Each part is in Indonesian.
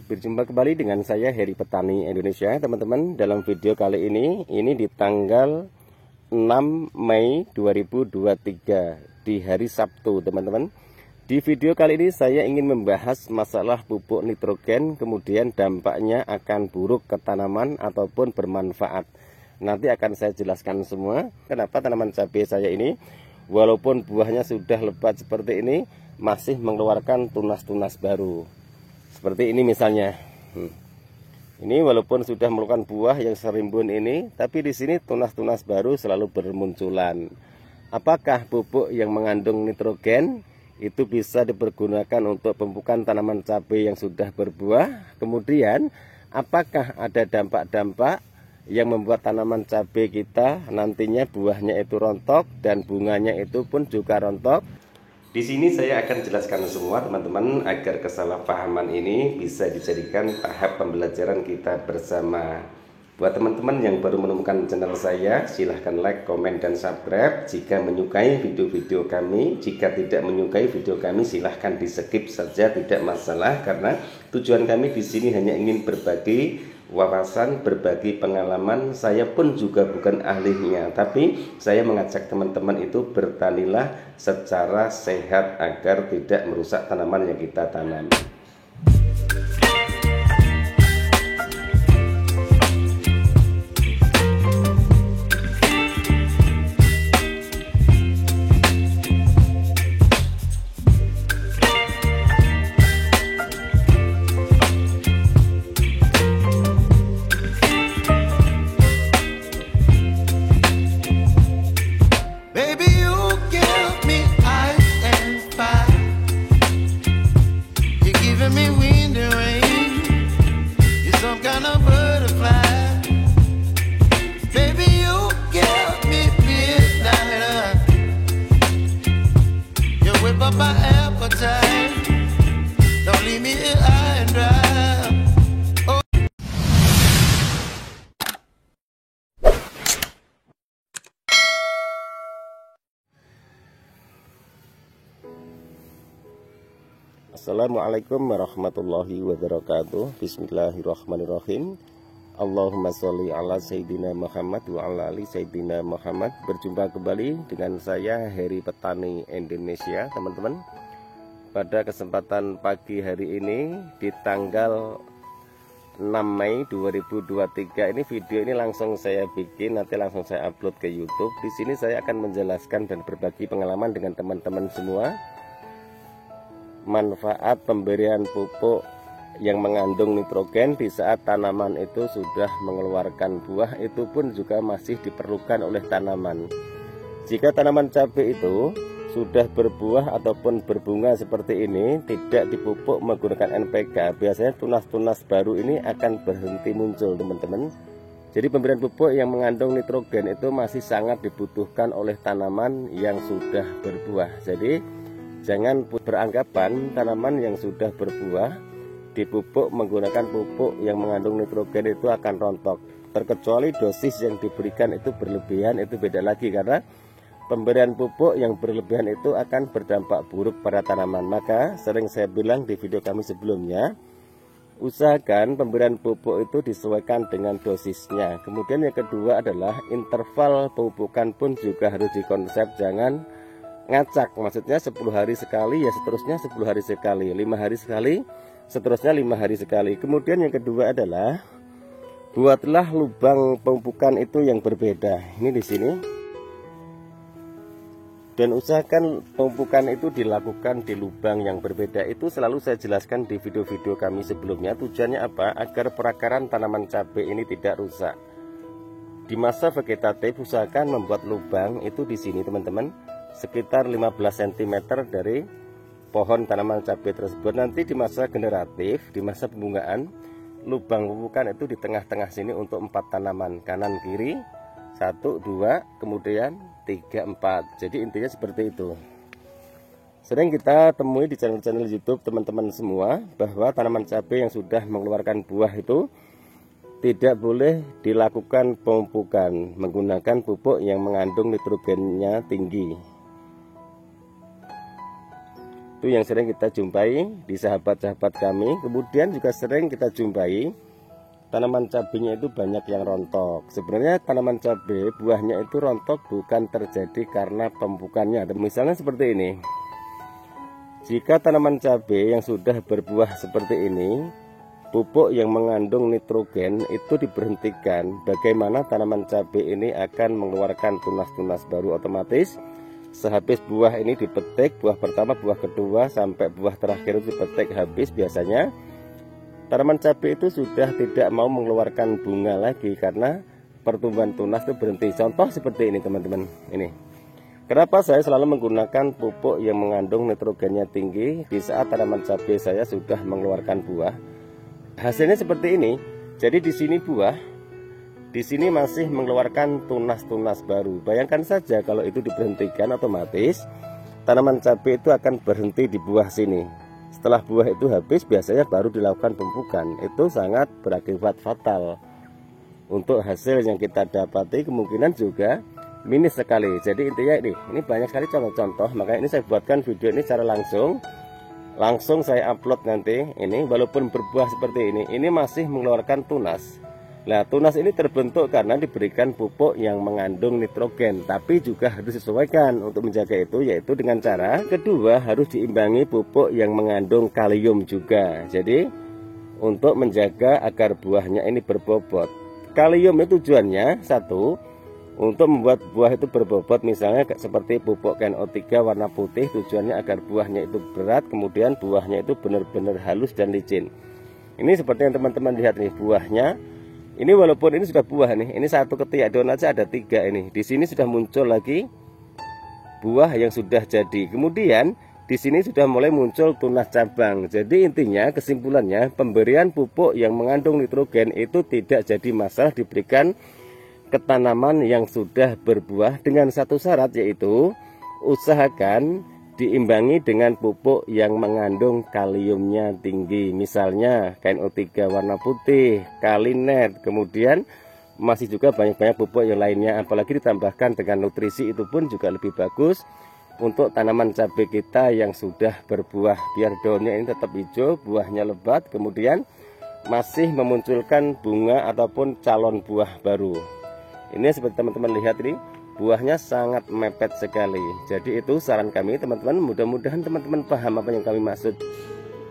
Berjumpa kembali dengan saya Heri Petani Indonesia, teman-teman. Dalam video kali ini di tanggal 6 Mei 2023 di hari Sabtu, teman-teman. Di video kali ini saya ingin membahas masalah pupuk nitrogen, kemudian dampaknya akan buruk ke tanaman ataupun bermanfaat. Nanti akan saya jelaskan semua kenapa tanaman cabai saya ini walaupun buahnya sudah lebat seperti ini masih mengeluarkan tunas-tunas baru. Seperti ini misalnya. Ini walaupun sudah mengeluarkan buah yang serimbun ini, tapi di sini tunas-tunas baru selalu bermunculan. Apakah pupuk yang mengandung nitrogen itu bisa dipergunakan untuk pemupukan tanaman cabai yang sudah berbuah? Kemudian, apakah ada dampak-dampak yang membuat tanaman cabai kita nantinya buahnya itu rontok dan bunganya itu pun juga rontok? Di sini saya akan jelaskan semua, teman-teman, agar kesalahpahaman ini bisa dijadikan tahap pembelajaran kita bersama. Buat teman-teman yang baru menemukan channel saya, silahkan like, komen, dan subscribe jika menyukai video-video kami. Jika tidak menyukai video kami, silahkan di skip saja, tidak masalah, karena tujuan kami di sini hanya ingin berbagi wawasan, berbagi pengalaman. Saya pun juga bukan ahlinya, tapi saya mengajak teman-teman itu bertanilah secara sehat agar tidak merusak tanaman yang kita tanam. Assalamualaikum warahmatullahi wabarakatuh. Bismillahirrahmanirrahim. Allahumma sholli ala Sayyidina Muhammad wa ala ali Sayyidina Muhammad. Berjumpa kembali dengan saya Heri Petani Indonesia, teman-teman. Pada kesempatan pagi hari ini di tanggal 6 Mei 2023 ini, video ini langsung saya bikin, nanti langsung saya upload ke YouTube. Di sini saya akan menjelaskan dan berbagi pengalaman dengan teman-teman semua manfaat pemberian pupuk yang mengandung nitrogen di saat tanaman itu sudah mengeluarkan buah, itu pun juga masih diperlukan oleh tanaman. Jika tanaman cabai itu sudah berbuah ataupun berbunga seperti ini, tidak dipupuk menggunakan NPK, biasanya tunas-tunas baru ini akan berhenti muncul, teman-teman. Jadi pemberian pupuk yang mengandung nitrogen itu masih sangat dibutuhkan oleh tanaman yang sudah berbuah. Jadi jangan beranggapan tanaman yang sudah berbuah dipupuk menggunakan pupuk yang mengandung nitrogen itu akan rontok. Terkecuali dosis yang diberikan itu berlebihan, itu beda lagi, karena pemberian pupuk yang berlebihan itu akan berdampak buruk pada tanaman. Maka sering saya bilang di video kami sebelumnya, usahakan pemberian pupuk itu disesuaikan dengan dosisnya. Kemudian yang kedua adalah interval pemupukan pun juga harus dikonsep, jangan ngacak, maksudnya 10 hari sekali ya seterusnya 10 hari sekali, 5 hari sekali seterusnya 5 hari sekali. Kemudian yang kedua adalah buatlah lubang pemupukan itu yang berbeda. Ini di sini, dan usahakan pemupukan itu dilakukan di lubang yang berbeda. Itu selalu saya jelaskan di video-video kami sebelumnya. Tujuannya apa? Agar perakaran tanaman cabai ini tidak rusak. Di masa vegetatif usahakan membuat lubang itu di sini, teman-teman, sekitar 15 cm dari pohon tanaman cabai tersebut. Nanti di masa generatif, di masa pembungaan, lubang pemupukan itu di tengah-tengah sini untuk 4 tanaman, kanan kiri 1, 2, kemudian 3, 4. Jadi intinya seperti itu. Sering kita temui di channel-channel YouTube teman-teman semua bahwa tanaman cabai yang sudah mengeluarkan buah itu tidak boleh dilakukan pemupukan menggunakan pupuk yang mengandung nitrogennya tinggi. Itu yang sering kita jumpai di sahabat-sahabat kami. Kemudian juga sering kita jumpai tanaman cabenya itu banyak yang rontok. Sebenarnya tanaman cabai buahnya itu rontok bukan terjadi karena pemupukannya. Misalnya seperti ini. Jika tanaman cabai yang sudah berbuah seperti ini, pupuk yang mengandung nitrogen itu diberhentikan. Bagaimana tanaman cabai ini akan mengeluarkan tunas-tunas baru otomatis. Sehabis buah ini dipetik, buah pertama, buah kedua, sampai buah terakhir itu dipetik habis, biasanya tanaman cabai itu sudah tidak mau mengeluarkan bunga lagi karena pertumbuhan tunas itu berhenti. Contoh seperti ini teman-teman. Ini. Kenapa saya selalu menggunakan pupuk yang mengandung nitrogennya tinggi di saat tanaman cabai saya sudah mengeluarkan buah? Hasilnya seperti ini. Jadi di sini buah, di sini masih mengeluarkan tunas-tunas baru. Bayangkan saja kalau itu diberhentikan, otomatis tanaman cabai itu akan berhenti di buah sini. Setelah buah itu habis, biasanya baru dilakukan pemupukan. Itu sangat berakibat fatal. Untuk hasil yang kita dapati kemungkinan juga minus sekali. Jadi intinya ini banyak sekali contoh-contoh. Makanya ini saya buatkan video ini secara langsung saya upload nanti. Ini walaupun berbuah seperti ini masih mengeluarkan tunas. Nah, tunas ini terbentuk karena diberikan pupuk yang mengandung nitrogen. Tapi juga harus disesuaikan untuk menjaga itu, yaitu dengan cara kedua harus diimbangi pupuk yang mengandung kalium juga. Jadi untuk menjaga agar buahnya ini berbobot. Kalium itu tujuannya satu, untuk membuat buah itu berbobot, misalnya seperti pupuk KNO3 warna putih, tujuannya agar buahnya itu berat, kemudian buahnya itu benar-benar halus dan licin. Ini seperti yang teman-teman lihat nih, buahnya ini walaupun ini sudah buah nih, ini satu ketiak daun aja ada 3 ini. Di sini sudah muncul lagi buah yang sudah jadi. Kemudian di sini sudah mulai muncul tunas cabang. Jadi intinya kesimpulannya, pemberian pupuk yang mengandung nitrogen itu tidak jadi masalah diberikan ke tanaman yang sudah berbuah dengan satu syarat, yaitu usahakan diimbangi dengan pupuk yang mengandung kaliumnya tinggi. Misalnya KNO3 warna putih, Kalinet, kemudian masih juga banyak-banyak pupuk yang lainnya. Apalagi ditambahkan dengan nutrisi, itu pun juga lebih bagus untuk tanaman cabai kita yang sudah berbuah, biar daunnya ini tetap hijau, buahnya lebat, kemudian masih memunculkan bunga ataupun calon buah baru. Ini seperti teman-teman lihat ini, buahnya sangat mepet sekali. Jadi itu saran kami teman-teman, mudah-mudahan teman-teman paham apa yang kami maksud.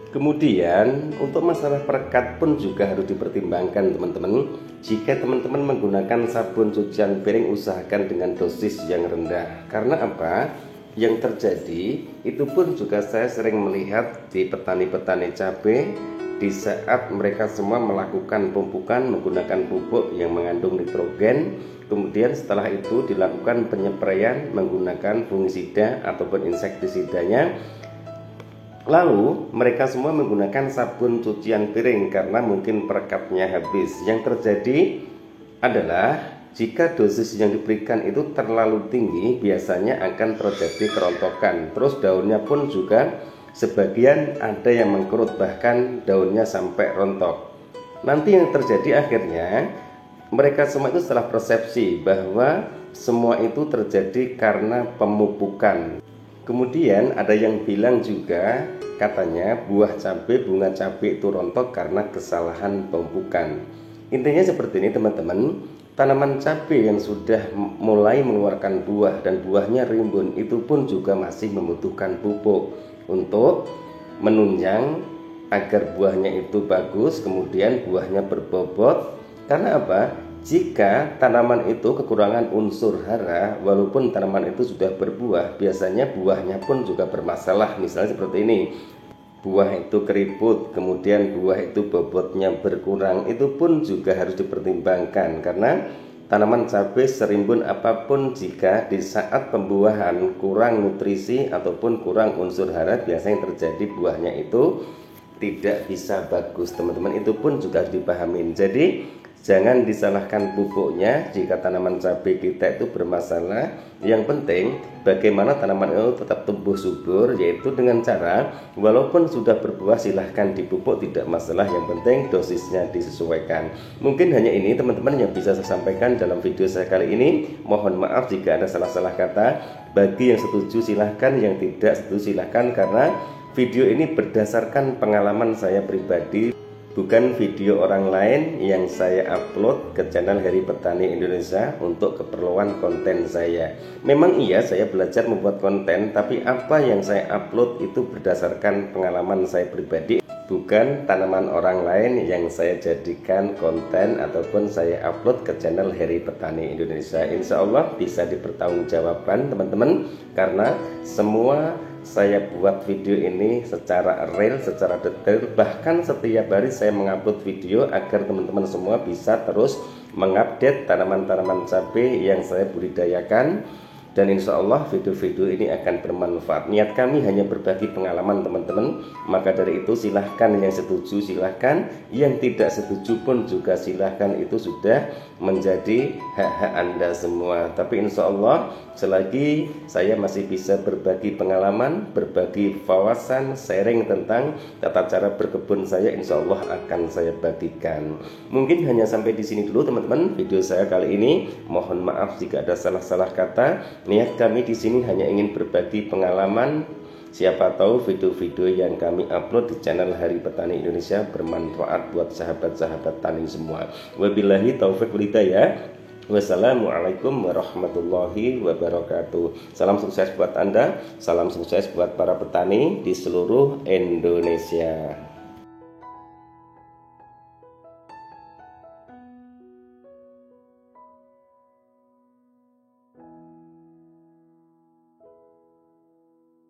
Kemudian untuk masalah perekat pun juga harus dipertimbangkan teman-teman. Jika teman-teman menggunakan sabun cucian piring, usahakan dengan dosis yang rendah. Karena apa? Yang terjadi itu pun juga saya sering melihat di petani-petani cabai, di saat mereka semua melakukan pemupukan menggunakan pupuk yang mengandung nitrogen, kemudian setelah itu dilakukan penyepraian menggunakan fungisida ataupun insektisidanya, lalu mereka semua menggunakan sabun cucian piring karena mungkin perekatnya habis. Yang terjadi adalah jika dosis yang diberikan itu terlalu tinggi, biasanya akan terjadi kerontokan. Terus daunnya pun juga sebagian ada yang mengkerut, bahkan daunnya sampai rontok. Nanti yang terjadi akhirnya mereka semua itu salah persepsi bahwa semua itu terjadi karena pemupukan. Kemudian ada yang bilang juga katanya buah cabai, bunga cabai itu rontok karena kesalahan pemupukan. Intinya seperti ini teman-teman. Tanaman cabai yang sudah mulai mengeluarkan buah dan buahnya rimbun itu pun juga masih membutuhkan pupuk untuk menunjang agar buahnya itu bagus, kemudian buahnya berbobot. Karena apa? Jika tanaman itu kekurangan unsur hara, walaupun tanaman itu sudah berbuah, biasanya buahnya pun juga bermasalah. Misalnya seperti ini, buah itu keriput, kemudian buah itu bobotnya berkurang, itu pun juga harus dipertimbangkan. Karena tanaman cabai serimbun apapun, jika di saat pembuahan kurang nutrisi ataupun kurang unsur hara, biasanya yang terjadi buahnya itu tidak bisa bagus teman-teman. Itu pun juga harus dipahamin. Jadi jangan disalahkan pupuknya jika tanaman cabai kita itu bermasalah. Yang penting bagaimana tanaman itu tetap tumbuh subur, yaitu dengan cara walaupun sudah berbuah silahkan dipupuk, tidak masalah, yang penting dosisnya disesuaikan. Mungkin hanya ini teman-teman yang bisa saya sampaikan dalam video saya kali ini. Mohon maaf jika ada salah-salah kata. Bagi yang setuju silahkan, yang tidak setuju silahkan, karena video ini berdasarkan pengalaman saya pribadi, bukan video orang lain yang saya upload ke channel Heri Petani Indonesia untuk keperluan konten saya. Memang iya saya belajar membuat konten, tapi apa yang saya upload itu berdasarkan pengalaman saya pribadi, bukan tanaman orang lain yang saya jadikan konten ataupun saya upload ke channel Heri Petani Indonesia. Insya Allah bisa dipertanggungjawabkan teman-teman, karena semua saya buat video ini secara real, secara detail. Bahkan setiap hari saya mengupload video agar teman-teman semua bisa terus mengupdate tanaman-tanaman cabai yang saya budidayakan. Dan insya Allah video-video ini akan bermanfaat. Niat kami hanya berbagi pengalaman teman-teman. Maka dari itu silahkan, yang setuju silahkan, yang tidak setuju pun juga silahkan. Itu sudah menjadi hak-hak Anda semua. Tapi insya Allah selagi saya masih bisa berbagi pengalaman, berbagi wawasan, sharing tentang tata cara berkebun saya, insya Allah akan saya bagikan. Mungkin hanya sampai di sini dulu teman-teman video saya kali ini. Mohon maaf jika ada salah-salah kata. Niat kami di sini hanya ingin berbagi pengalaman. Siapa tahu video-video yang kami upload di channel Heri Petani Indonesia bermanfaat buat sahabat-sahabat tani semua. Wabillahi taufiq wal hidayah. Wassalamualaikum warahmatullahi wabarakatuh. Salam sukses buat Anda, salam sukses buat para petani di seluruh Indonesia.